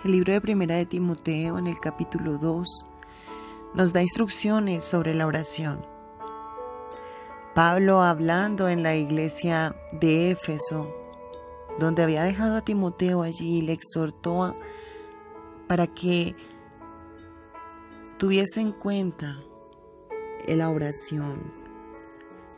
El libro de Primera de Timoteo, en el capítulo 2, nos da instrucciones sobre la oración. Pablo, hablando en la iglesia de Éfeso, donde había dejado a Timoteo allí, le exhortó para que tuviese en cuenta la oración,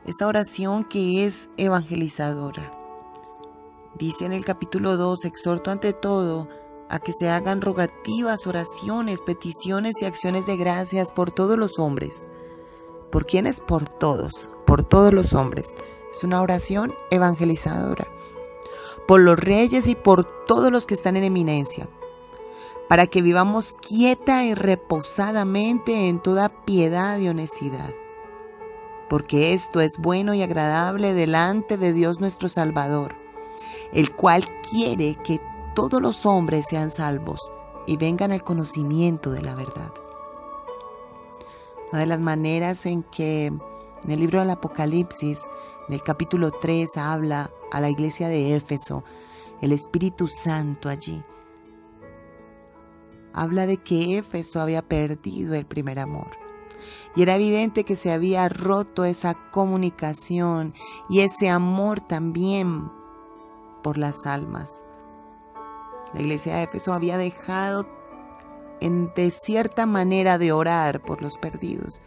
esta oración que es evangelizadora. Dice en el capítulo 2, exhorto ante todo a que se hagan rogativas, oraciones, peticiones y acciones de gracias por todos los hombres. ¿Por quiénes? Por todos los hombres. Es una oración evangelizadora. Por los reyes y por todos los que están en eminencia, para que vivamos quieta y reposadamente en toda piedad y honestidad. Porque esto es bueno y agradable delante de Dios nuestro Salvador, el cual quiere que todos los hombres sean salvos y vengan al conocimiento de la verdad. Una de las maneras en que en el libro del Apocalipsis, en el capítulo 3, habla a la iglesia de Éfeso, el Espíritu Santo allí, habla de que Éfeso había perdido el primer amor. Y era evidente que se había roto esa comunicación y ese amor también por las almas. La iglesia de Éfeso había dejado de cierta manera de orar por los perdidos,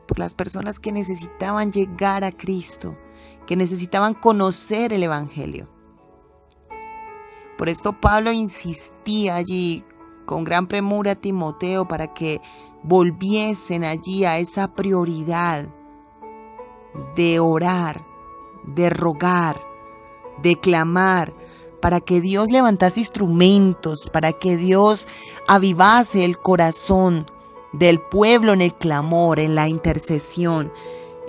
por las personas que necesitaban llegar a Cristo, que necesitaban conocer el Evangelio. Por esto Pablo insistía allí con gran premura a Timoteo para que volviesen allí a esa prioridad de orar, de rogar, de clamar, para que Dios levantase instrumentos, para que Dios avivase el corazón del pueblo en el clamor, en la intercesión,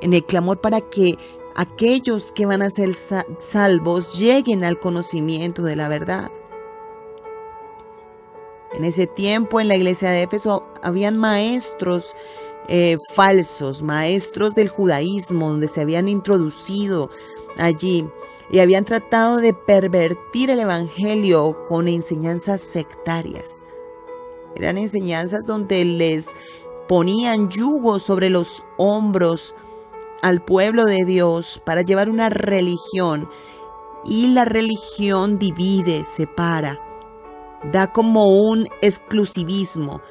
en el clamor para que aquellos que van a ser salvos lleguen al conocimiento de la verdad. En ese tiempo en la iglesia de Éfeso habían maestros falsos, maestros del judaísmo, donde se habían introducido allí y habían tratado de pervertir el evangelio con enseñanzas sectarias. Eran enseñanzas donde les ponían yugo sobre los hombros al pueblo de Dios para llevar una religión, y la religión divide, separa, da como un exclusivismo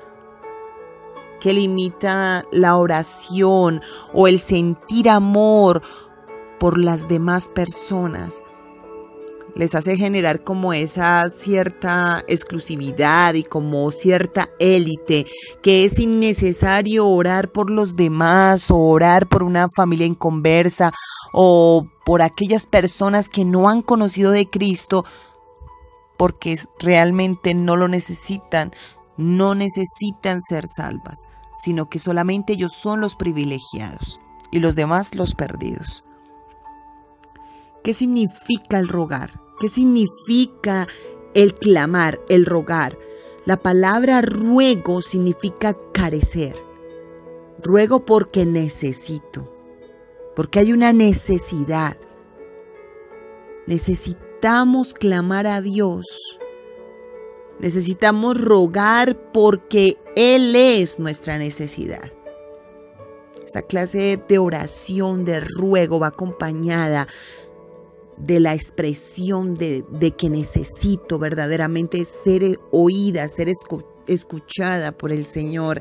que limita la oración o el sentir amor por las demás personas. Les hace generar como esa cierta exclusividad y como cierta élite, que es innecesario orar por los demás o orar por una familia inconversa o por aquellas personas que no han conocido de Cristo, porque realmente no lo necesitan, no necesitan ser salvas, sino que solamente ellos son los privilegiados y los demás los perdidos. ¿Qué significa el rogar? ¿Qué significa el clamar, el rogar? La palabra ruego significa carecer. Ruego porque necesito, porque hay una necesidad. Necesitamos clamar a Dios. Necesitamos rogar porque Él es nuestra necesidad. Esa clase de oración, de ruego, va acompañada de la expresión de que necesito verdaderamente ser oída, ser escuchada por el Señor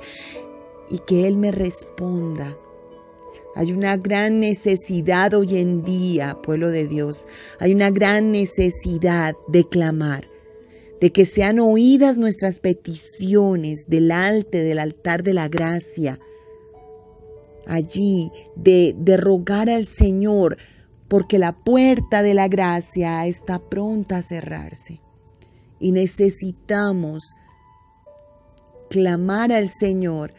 y que Él me responda. Hay una gran necesidad hoy en día, pueblo de Dios. Hay una gran necesidad de clamar, de que sean oídas nuestras peticiones delante del altar de la gracia. Allí, de rogar al Señor, porque la puerta de la gracia está pronta a cerrarse. Y necesitamos clamar al Señor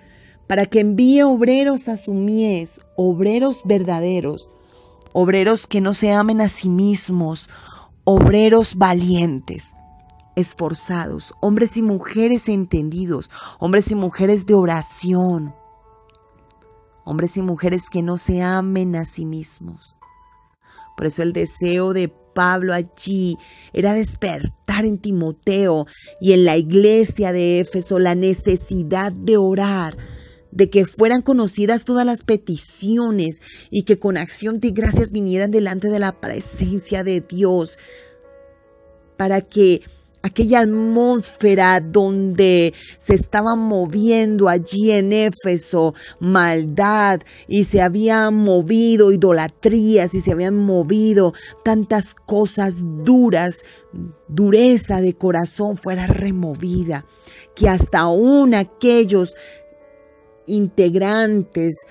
para que envíe obreros a su mies, obreros verdaderos, obreros que no se amen a sí mismos, obreros valientes, esforzados, hombres y mujeres entendidos, hombres y mujeres de oración, hombres y mujeres que no se amen a sí mismos. Por eso el deseo de Pablo allí era despertar en Timoteo y en la iglesia de Éfeso la necesidad de orar, de que fueran conocidas todas las peticiones y que con acción de gracias vinieran delante de la presencia de Dios, para que aquella atmósfera donde se estaba moviendo allí en Éfeso maldad y se habían movido idolatrías y se habían movido tantas cosas duras, dureza de corazón fuera removida, que hasta aún aquellos integrantes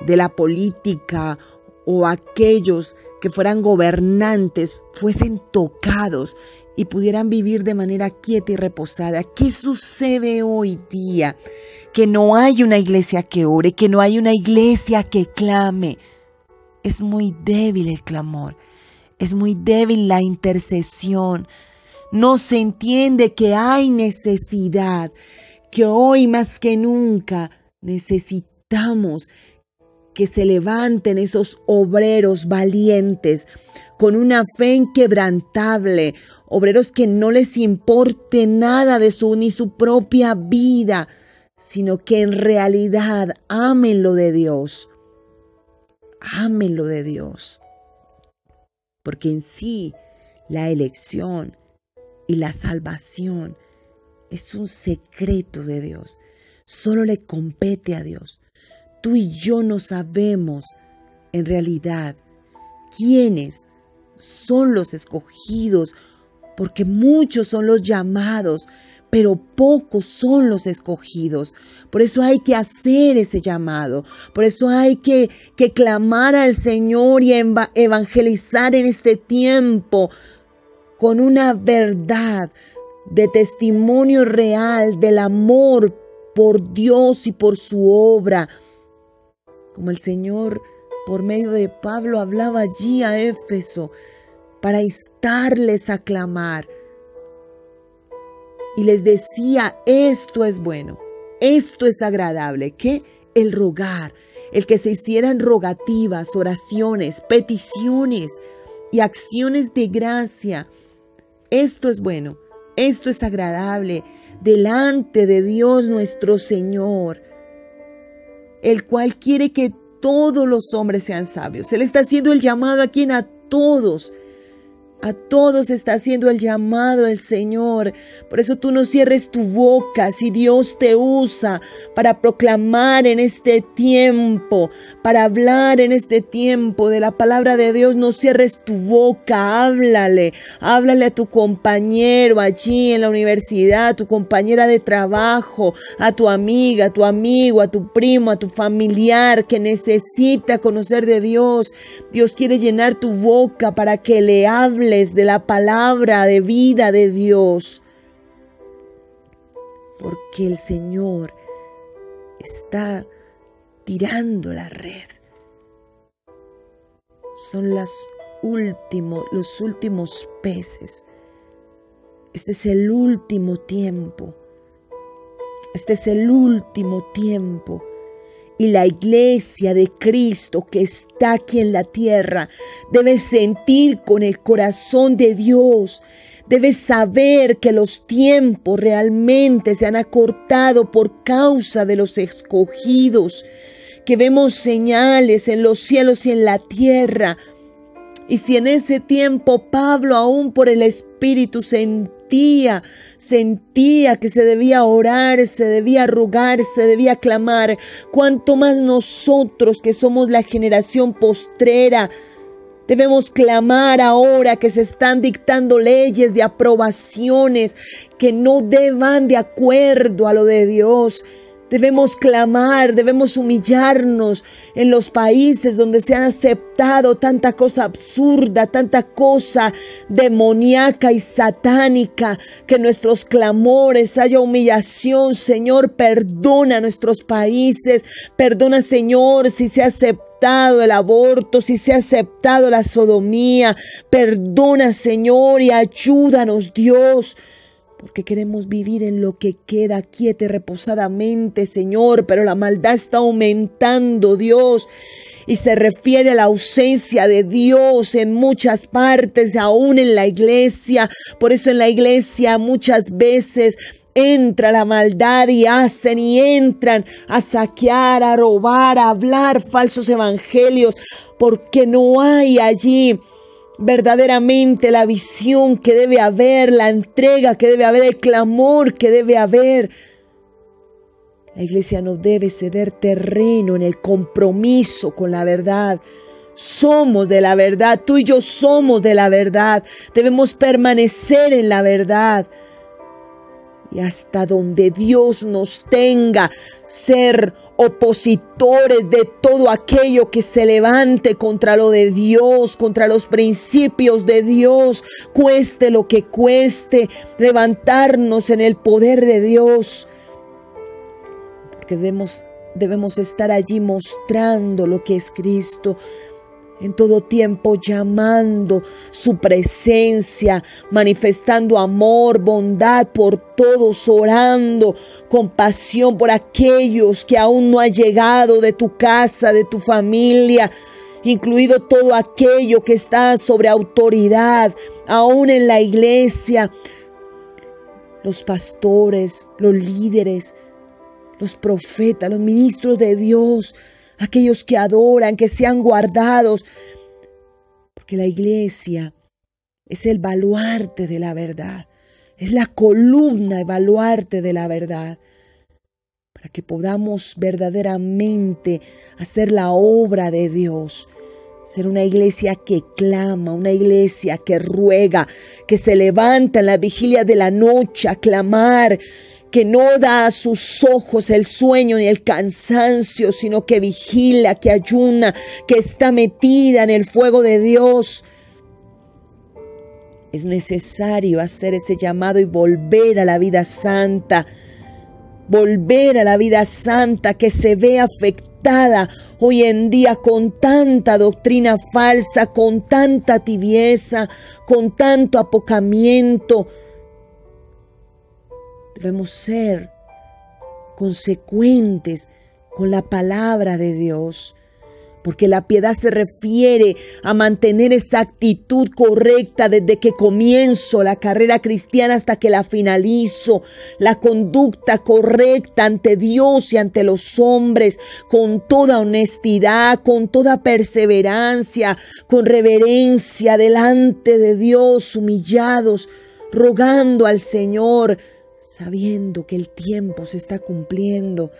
de la política o aquellos que fueran gobernantes fuesen tocados y pudieran vivir de manera quieta y reposada. ¿Qué sucede hoy día? Que no hay una iglesia que ore, que no hay una iglesia que clame. Es muy débil el clamor, es muy débil la intercesión. No se entiende que hay necesidad, que hoy más que nunca necesitamos que se levanten esos obreros valientes con una fe inquebrantable, obreros que no les importe nada de ni su propia vida, sino que en realidad amen lo de Dios. Amen lo de Dios. Porque en sí la elección y la salvación es un secreto de Dios. Solo le compete a Dios. Tú y yo no sabemos en realidad quiénes son los escogidos, porque muchos son los llamados, pero pocos son los escogidos. Por eso hay que hacer ese llamado. Por eso hay que clamar al Señor y evangelizar en este tiempo con una verdad de testimonio real del amor por Dios y por su obra. Como el Señor, por medio de Pablo, hablaba allí a Éfeso para instarles a clamar. Y les decía, esto es bueno, esto es agradable. ¿Qué? El rogar, el que se hicieran rogativas, oraciones, peticiones y acciones de gracia. Esto es bueno, esto es agradable delante de Dios nuestro Señor, el cual quiere que todos los hombres sean sabios. Él está haciendo el llamado a quien, a todos está haciendo el llamado el Señor. Por eso tú no cierres tu boca. Si Dios te usa para proclamar en este tiempo, para hablar en este tiempo de la palabra de Dios, no cierres tu boca. Háblale a tu compañero allí en la universidad, a tu compañera de trabajo, a tu amiga, a tu amigo, a tu primo, a tu familiar que necesita conocer de Dios. Dios quiere llenar tu boca para que le hables de la palabra de vida de Dios, porque el Señor está tirando la red. Son los últimos peces. Este es el último tiempo. Este es el último tiempo. Y la iglesia de Cristo que está aquí en la tierra debe sentir con el corazón de Dios. Debe saber que los tiempos realmente se han acortado por causa de los escogidos. Que vemos señales en los cielos y en la tierra. Y si en ese tiempo Pablo aún por el Espíritu sentía que se debía orar, se debía rogar, se debía clamar, cuánto más nosotros que somos la generación postrera debemos clamar ahora que se están dictando leyes de aprobaciones que no van de acuerdo a lo de Dios. Debemos clamar, debemos humillarnos en los países donde se ha aceptado tanta cosa absurda, tanta cosa demoníaca y satánica, que en nuestros clamores haya humillación. Señor, perdona nuestros países, perdona, Señor, si se ha aceptado el aborto, si se ha aceptado la sodomía, perdona, Señor, y ayúdanos, Dios. Porque queremos vivir en lo que queda quieta y reposadamente, Señor, pero la maldad está aumentando, Dios. y se refiere a la ausencia de Dios en muchas partes, aún en la iglesia. Por eso en la iglesia muchas veces entra la maldad y entran a saquear, a robar, a hablar falsos evangelios, porque no hay allí verdaderamente la visión que debe haber, la entrega que debe haber, el clamor que debe haber. La iglesia no debe ceder terreno en el compromiso con la verdad. Somos de la verdad, tú y yo somos de la verdad. Debemos permanecer en la verdad. Y hasta donde Dios nos tenga, ser opositores de todo aquello que se levante contra lo de Dios, contra los principios de Dios, cueste lo que cueste, levantarnos en el poder de Dios. Porque debemos estar allí mostrando lo que es Cristo, en todo tiempo llamando su presencia, manifestando amor, bondad por todos, orando, compasión por aquellos que aún no han llegado de tu casa, de tu familia, incluido todo aquello que está sobre autoridad, aún en la iglesia, los pastores, los líderes, los profetas, los ministros de Dios, aquellos que adoran, que sean guardados, porque la iglesia es el baluarte de la verdad, es la columna y baluarte de la verdad, para que podamos verdaderamente hacer la obra de Dios, ser una iglesia que clama, una iglesia que ruega, que se levanta en la vigilia de la noche a clamar, que no da a sus ojos el sueño ni el cansancio, sino que vigila, que ayuna, que está metida en el fuego de Dios. Es necesario hacer ese llamado y volver a la vida santa, que se ve afectada hoy en día con tanta doctrina falsa, con tanta tibieza, con tanto apocamiento. Debemos ser consecuentes con la palabra de Dios, porque la piedad se refiere a mantener esa actitud correcta desde que comienzo la carrera cristiana hasta que la finalizo, la conducta correcta ante Dios y ante los hombres, con toda honestidad, con toda perseverancia, con reverencia delante de Dios, humillados, rogando al Señor, sabiendo que el tiempo se está cumpliendo,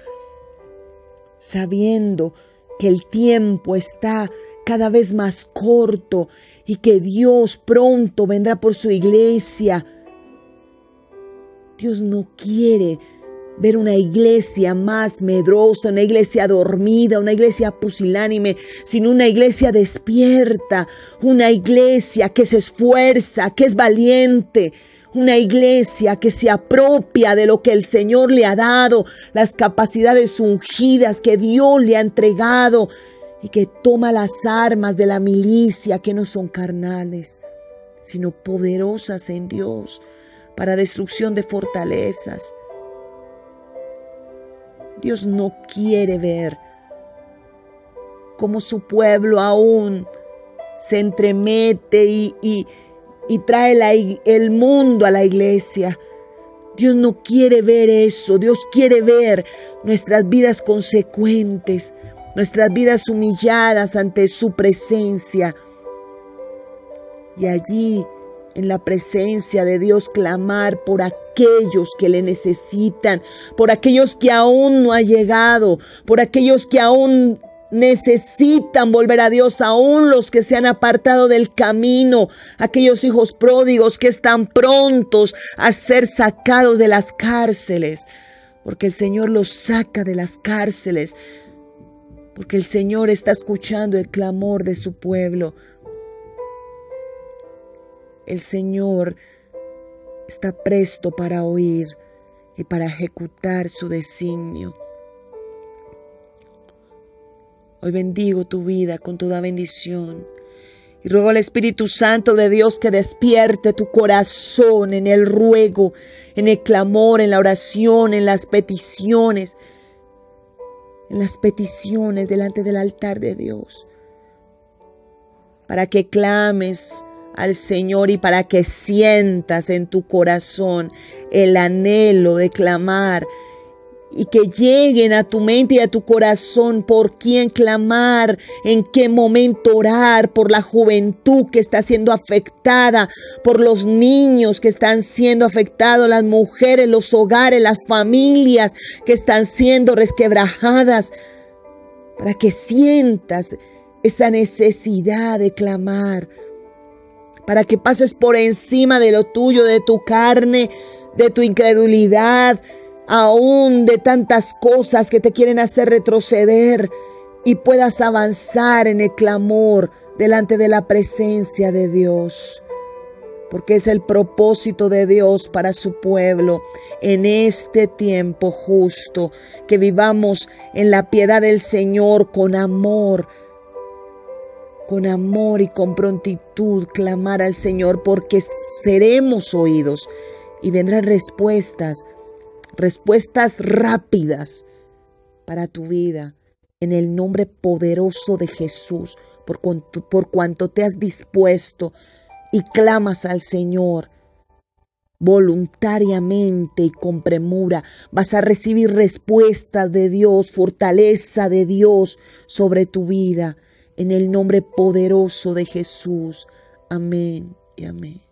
sabiendo que el tiempo está cada vez más corto y que Dios pronto vendrá por su iglesia. Dios no quiere ver una iglesia más medrosa, una iglesia dormida, una iglesia pusilánime, sino una iglesia despierta, una iglesia que se esfuerza, que es valiente, una iglesia que se apropia de lo que el Señor le ha dado, las capacidades ungidas que Dios le ha entregado y que toma las armas de la milicia que no son carnales, sino poderosas en Dios para destrucción de fortalezas. Dios no quiere ver cómo su pueblo aún se entremete y trae el mundo a la iglesia. Dios no quiere ver eso. Dios quiere ver nuestras vidas consecuentes, nuestras vidas humilladas ante su presencia. Y allí, en la presencia de Dios, clamar por aquellos que le necesitan, por aquellos que aún no han llegado, por aquellos que aún necesitan volver a Dios, aún los que se han apartado del camino, aquellos hijos pródigos que están prontos a ser sacados de las cárceles, porque el Señor los saca de las cárceles, porque el Señor está escuchando el clamor de su pueblo. El Señor está presto para oír y para ejecutar su designio. Hoy bendigo tu vida con toda bendición y ruego al Espíritu Santo de Dios que despierte tu corazón en el ruego, en el clamor, en la oración, en las peticiones. en las peticiones delante del altar de Dios, para que clames al Señor y para que sientas en tu corazón el anhelo de clamar y que lleguen a tu mente y a tu corazón por quién clamar, en qué momento orar, por la juventud que está siendo afectada, por los niños que están siendo afectados, las mujeres, los hogares, las familias que están siendo resquebrajadas, para que sientas esa necesidad de clamar, para que pases por encima de lo tuyo, de tu carne, de tu incredulidad, aún de tantas cosas que te quieren hacer retroceder y puedas avanzar en el clamor delante de la presencia de Dios. Porque es el propósito de Dios para su pueblo en este tiempo justo, que vivamos en la piedad del Señor con amor y con prontitud clamar al Señor, porque seremos oídos y vendrán respuestas rápidas para tu vida, en el nombre poderoso de Jesús, por cuanto te has dispuesto y clamas al Señor voluntariamente y con premura. Vas a recibir respuestas de Dios, fortaleza de Dios sobre tu vida, en el nombre poderoso de Jesús. Amén y amén.